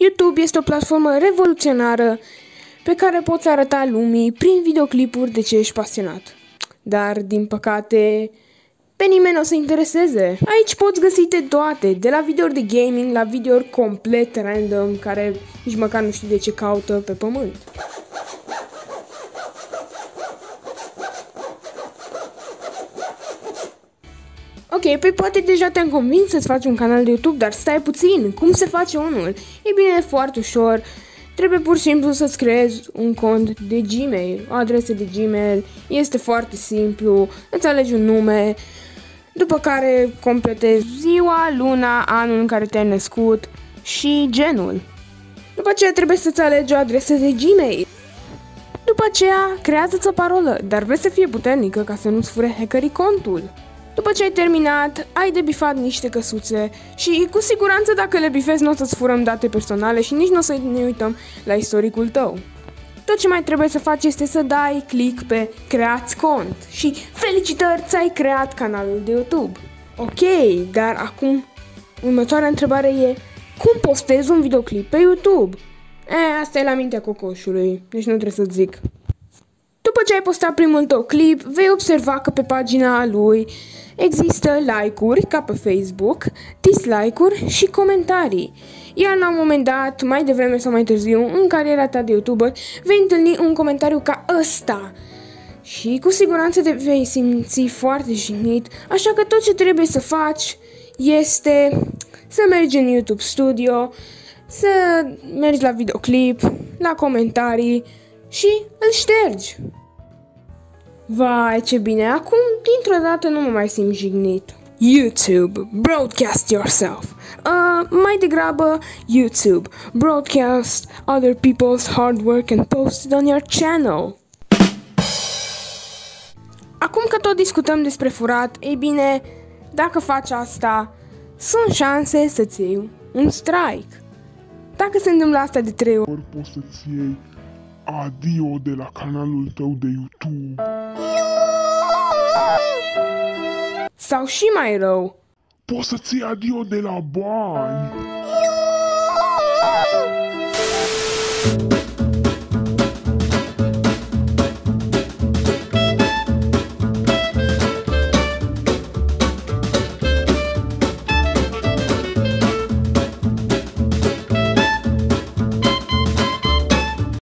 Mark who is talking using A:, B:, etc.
A: YouTube este o platformă revoluționară pe care poți arăta lumii prin videoclipuri de ce ești pasionat. Dar, din păcate, pe nimeni nu o să intereseze. Aici poți găsi de toate, de la videouri de gaming la videouri complet random care nici măcar nu știi de ce caută pe pământ. Ok, păi poate deja te-am convins să-ți faci un canal de YouTube, dar stai puțin, cum se face unul? E bine, e foarte ușor, trebuie pur și simplu să-ți creezi un cont de Gmail, o adresă de Gmail, este foarte simplu, îți alegi un nume, după care completezi ziua, luna, anul în care te-ai născut și genul. După aceea trebuie să-ți alegi o adresă de Gmail. După aceea, creează-ți o parolă, dar vrei să fie puternică ca să nu-ți fure hackerii contul. După ce ai terminat, ai de bifat niște căsuțe și cu siguranță dacă le bifezi nu o să-ți furăm date personale și nici nu o să ne uităm la istoricul tău. Tot ce mai trebuie să faci este să dai click pe creați cont și felicitări, ți-ai creat canalul de YouTube. Ok, dar acum următoarea întrebare e cum postezi un videoclip pe YouTube? Asta e la mintea cocoșului, deci nu trebuie să-ți zic. După ce ai postat primul tău clip, vei observa că pe pagina lui există like-uri, ca pe Facebook, dislike-uri și comentarii. Iar la un moment dat, mai devreme sau mai târziu, în cariera ta de YouTuber, vei întâlni un comentariu ca ăsta. Și cu siguranță te vei simți foarte jignit, așa că tot ce trebuie să faci este să mergi în YouTube Studio, să mergi la videoclip, la comentarii și îl ștergi. Vai, ce bine, acum dintr-o dată nu mă mai simt jignit. YouTube, broadcast yourself. Mai degrabă YouTube, broadcast other people's hard work and post it on your channel. Acum că tot discutăm despre furat, ei bine, dacă faci asta, sunt șanse să-ți iei un strike. Dacă se întâmplă asta de 3 ori,
B: poți să-ți iei adio de la canalul tău de YouTube.
A: sau și mai rău,
B: Poți să-ți iei adio de la bani.